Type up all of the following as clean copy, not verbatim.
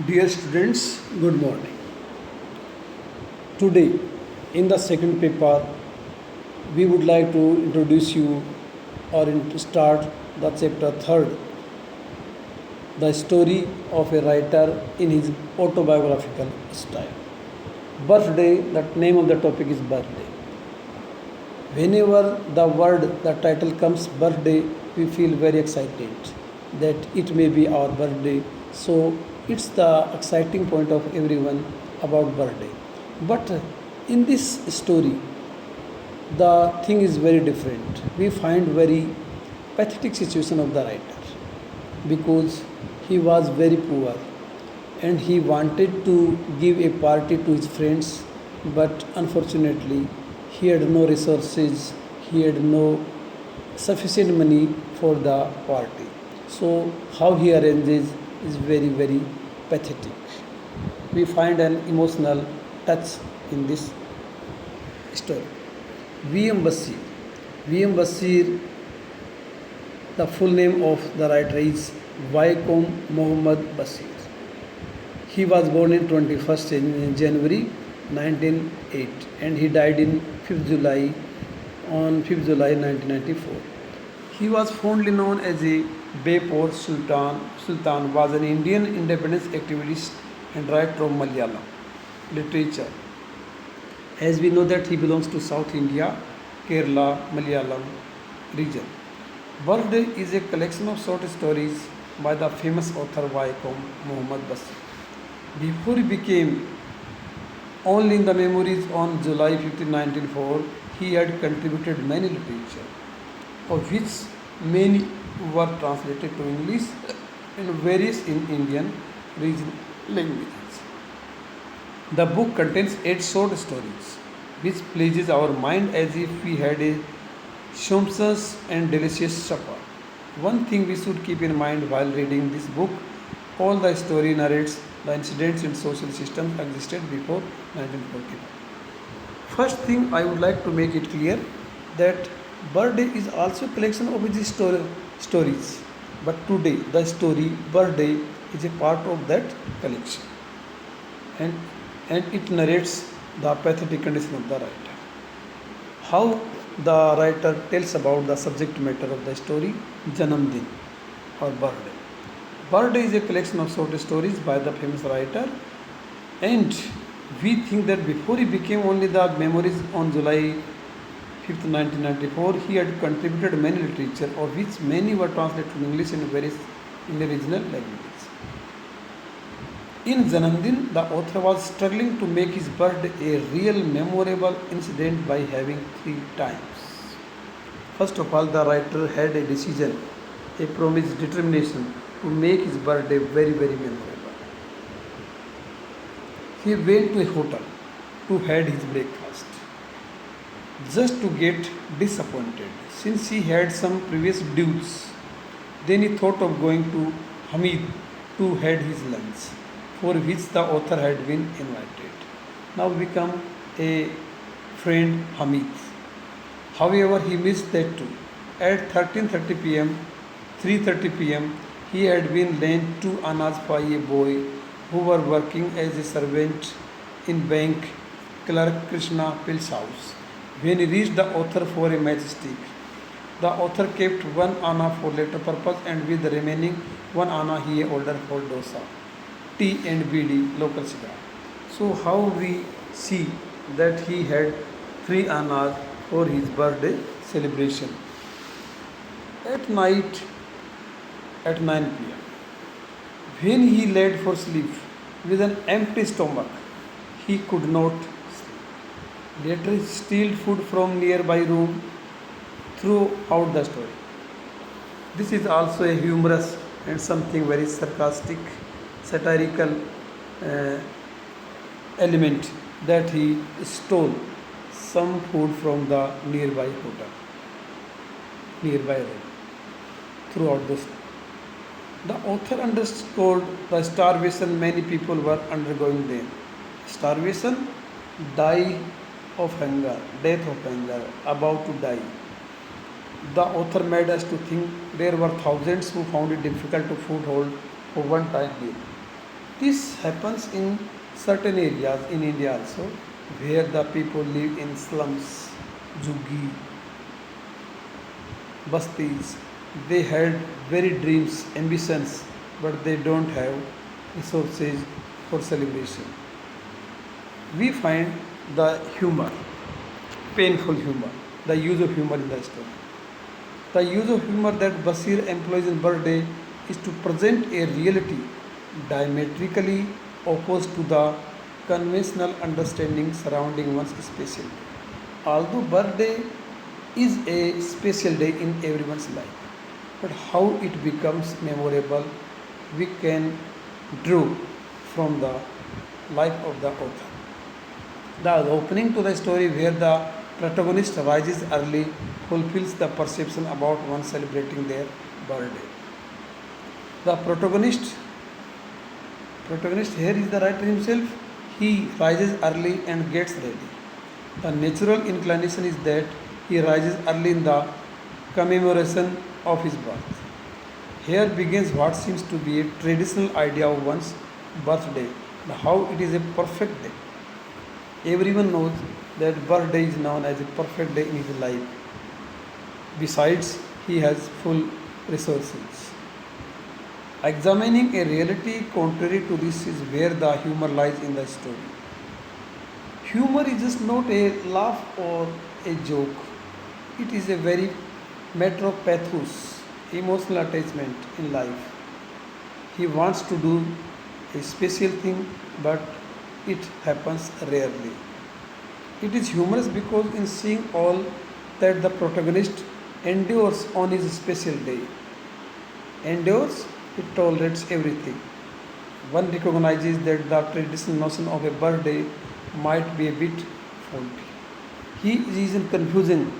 Dear students, good morning. Today, in the second paper, we would like to introduce you or start the chapter third, the story of a writer in his autobiographical style. Birthday, the name of the topic is birthday. Whenever the title comes birthday, we feel very excited that it may be our birthday. So it's the exciting point of everyone about birthday. But in this story, the thing is very different. We find very pathetic situation of the writer because he was very poor and he wanted to give a party to his friends, but unfortunately he had no resources, he had no sufficient money for the party. So how he arranges is very pathetic. We find an emotional touch in this story. V.M. Basir. V.M. Basir, the full name of the writer is Vaikom Muhammad Basir. He was born in 21st January 1908 and he died in 5th July on 5th July 1994. He was fondly known as a Beypore Sultan. Sultan was an Indian independence activist and writer of Malayalam literature. As we know that he belongs to South India, Kerala, Malayalam region. Birthday is a collection of short stories by the famous author Vaikom Muhammad Basir. Before he became only in the memories on July 15, 1904, he had contributed many literature, of which many were translated to English and various in Indian region languages. The book contains 8 short stories, which pleases our mind as if we had a sumptuous and delicious supper. One thing we should keep in mind while reading this book, all the story narrates the incidents and social systems existed before 1945. First thing I would like to make it clear that birthday is also a collection of his stories. But today the story birthday is a part of that collection. And, and it narrates the pathetic condition of the writer. How the writer tells about the subject matter of the story, Janamdin or birthday. Birthday is a collection of short stories by the famous writer, and we think that before he became only the memories on July 5th, 1994, he had contributed many literature, of which many were translated to English and various in the regional languages. In Janamdin, the author was struggling to make his birthday a real memorable incident by having 3 times. First of all, the writer had a decision, a promise, determination to make his birthday very memorable. He went to a hotel to have his breakfast, just to get disappointed since he had some previous dues. Then he thought of going to Hamid to have his lunch, for which the author had been invited. Now become a friend Hamid. However, he missed that too. At 13:30 pm, 3:30 pm, he had been lent 2 annas by a boy who were working as a servant in bank clerk Krishna Pil's house. When he reached the author for a matchstick, the author kept 1 anna for later purpose and with the remaining 1 anna he ordered for dosa, tea and BD local cigar. So how we see that he had 3 annas for his birthday celebration. At night at 9 pm, when he laid for sleep with an empty stomach, he could not sleep. Later he stole food from nearby room throughout the story. This is also a humorous and something very sarcastic, satirical uh, element that he stole some food from the nearby hotel, nearby room throughout the story. The author underscored the starvation many people were undergoing then. Starvation, die of hunger, death of hunger, about to die. The author made us to think there were thousands who found it difficult to foothold for one time meal. This happens in certain areas in India also, where the people live in slums, juggi, bastis. They had very dreams, ambitions, but they don't have resources for celebration. We find the humor, painful humor, the use of humor in the story. The use of humor that Basir employs in birthday is to present a reality diametrically opposed to the conventional understanding surrounding one's special day. Although birthday is a special day in everyone's life, but how it becomes memorable we can draw from the life of the author. The opening to the story where the protagonist rises early fulfills the perception about one celebrating their birthday. The protagonist here is the writer himself. He rises early and gets ready. The natural inclination is that he rises early in the commemoration of his birth. Here begins what seems to be a traditional idea of one's birthday, how it is a perfect day. Everyone knows that birthday is known as a perfect day in his life. Besides, he has full resources. Examining a reality contrary to this is where the humor lies in the story. Humor is just not a laugh or a joke. It is a very matter of pathos, emotional attachment in life. He wants to do a special thing, but it happens rarely. It is humorous because in seeing all that the protagonist endures on his special day, endures, it tolerates everything. One recognizes that the traditional notion of a birthday might be a bit faulty. He is in confusion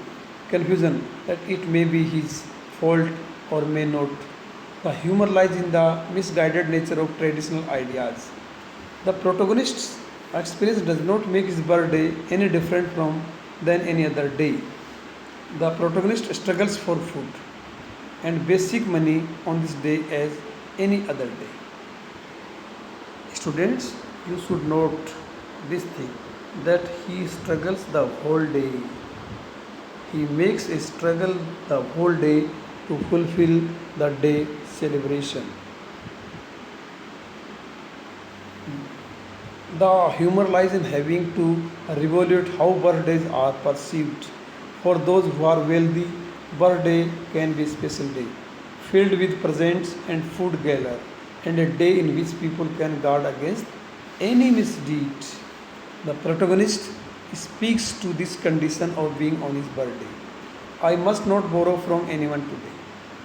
that it may be his fault or may not. The humor lies in the misguided nature of traditional ideas. The protagonist's experience does not make his birthday any different from than any other day. The protagonist struggles for food and basic money on this day as any other day. Students, you should note this thing that he struggles the whole day. He makes a struggle the whole day to fulfill the day celebration. The humor lies in having to revolute how birthdays are perceived. For those who are wealthy, birthday can be a special day, filled with presents and food gala, and a day in which people can guard against any misdeed. The protagonist speaks to this condition of being on his birthday. I must not borrow from anyone today.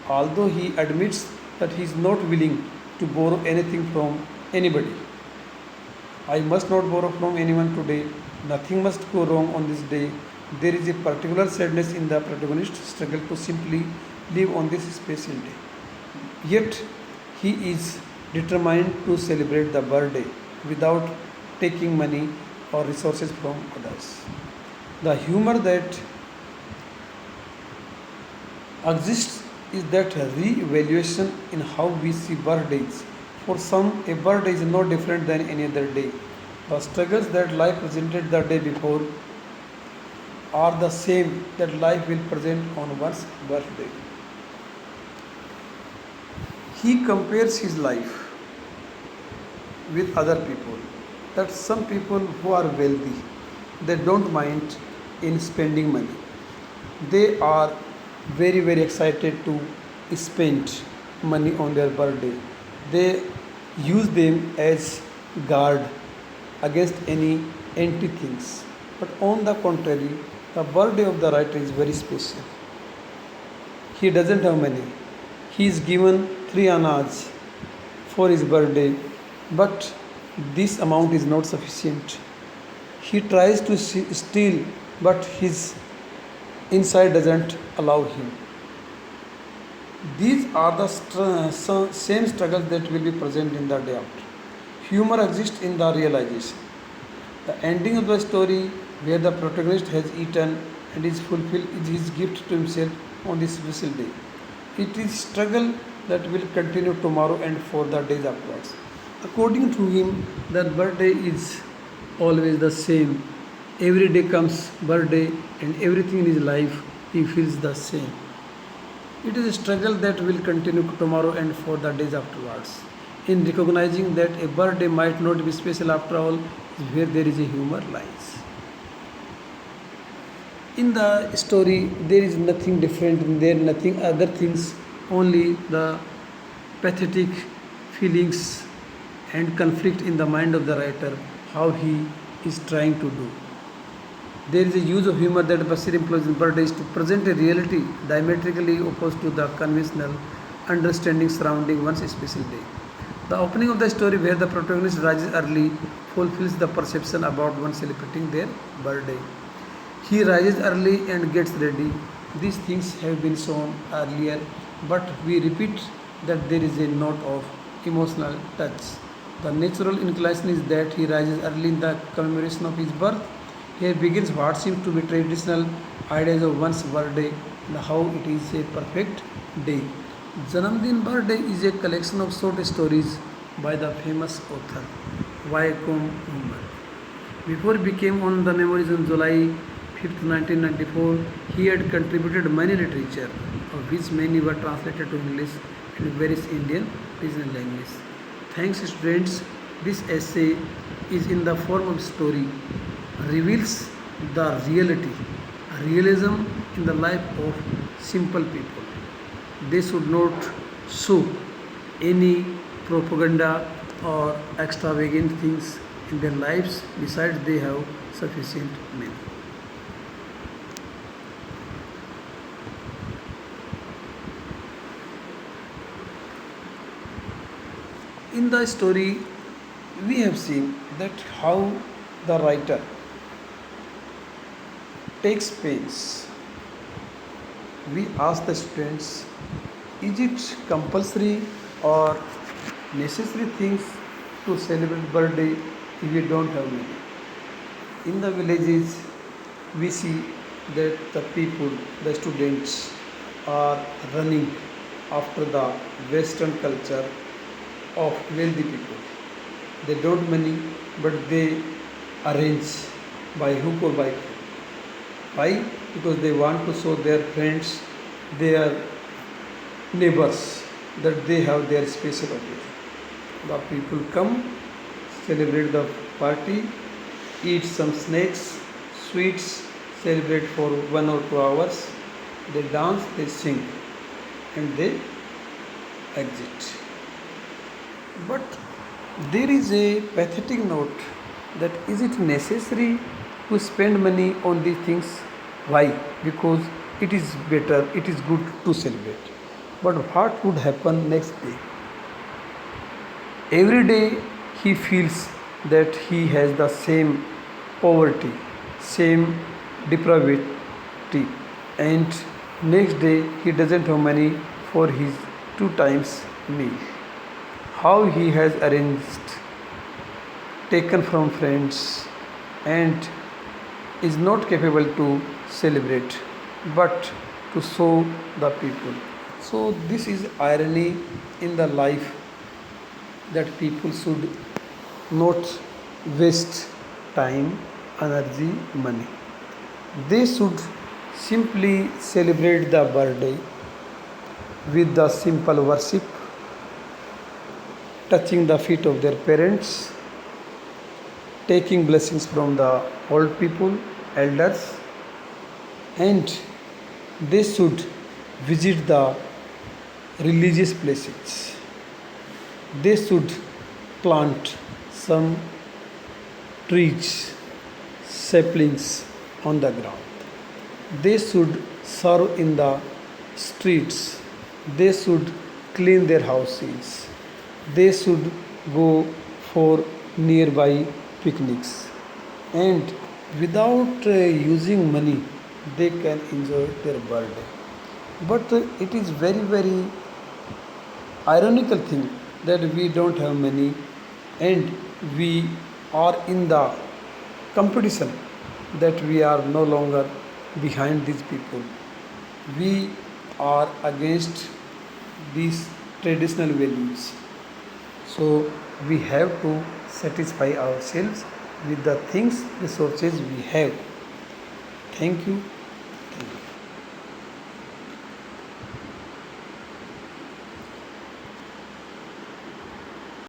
Although he admits that he is not willing to borrow anything from anybody. I must not borrow from anyone today. Nothing must go wrong on this day. There is a particular sadness in the protagonist's struggle to simply live on this special day. Yet he is determined to celebrate the birthday without taking money or resources from others. The humor that exists is that re-evaluation in how we see birthdays. For some, a birthday is no different than any other day. The struggles that life presented the day before are the same that life will present on one's birthday. He compares his life with other people. That some people who are wealthy, they don't mind in spending money. They are very excited to spend money on their birthday. They use them as guard against any empty things. But on the contrary, the birthday of the writer is very special. He doesn't have money. He is given three anaj for his birthday, but this amount is not sufficient. He tries to steal, but his inside doesn't allow him. These are the same struggles that will be present in the day after. Humor exists in the realization. The ending of the story, where the protagonist has eaten and is fulfilled, is his gift to himself on this special day. It is struggle that will continue tomorrow and for the days afterwards. According to him, that birthday is always the same. Every day comes birthday and everything in his life he feels the same. It is a struggle that will continue tomorrow and for the days afterwards. In recognizing that a birthday might not be special after all, is where there is a humor lies. In the story, there is nothing different, there nothing other things, only the pathetic feelings and conflict in the mind of the writer, how he is trying to do. There is a use of humor that Basir employs in birthdays to present a reality diametrically opposed to the conventional understanding surrounding one's special day. The opening of the story, where the protagonist rises early, fulfills the perception about one celebrating their birthday. He rises early and gets ready. These things have been shown earlier, but we repeat that there is a note of emotional touch. The natural inclination is that he rises early in the commemoration of his birth. Here begins what seems to be traditional ideas of one's birthday and how it is a perfect day. Janamdin birthday is a collection of short stories by the famous author Vaikom Muhammad. Before he became on the memories on July 5th, 1994, he had contributed many literature, of which many were translated to English and various Indian regional languages. Thanks students, this essay is in the form of story, reveals the reality, realism in the life of simple people. They should not show any propaganda or extravagant things in their lives, besides they have sufficient money. In the story, we have seen that how the writer takes pains. We ask the students, is it compulsory or necessary things to celebrate birthday if we don't have money? In the villages, we see that the people, the students, are running after the Western culture of wealthy people. They don't money, but they arrange by hook or by crook. Why? Because they want to show their friends, their neighbors, that they have their special occasion. The people come, celebrate the party, eat some snacks, sweets, celebrate for 1 or 2 hours. They dance, they sing, and they exit. But there is a pathetic note that is it necessary to spend money on these things? Why? Because it is better, it is good to celebrate. But what would happen next day? Every day he feels that he has the same poverty, same depravity, and next day he doesn't have money for his 2 times meal. How he has arranged, taken from friends, and is not capable to celebrate but to show the people. So, this is irony in the life that people should not waste time, energy, money. They should simply celebrate the birthday with the simple worship, touching the feet of their parents, taking blessings from the old people, elders, and they should visit the religious places. They should plant some trees, saplings on the ground. They should serve in the streets. They should clean their houses. They should go for nearby picnics. And without using money, they can enjoy their birthday. But it is very ironical thing that we don't have money and we are in the competition, that we are no longer behind these people. We are against these traditional values. So we have to satisfy ourselves with the things, resources we have. Thank you.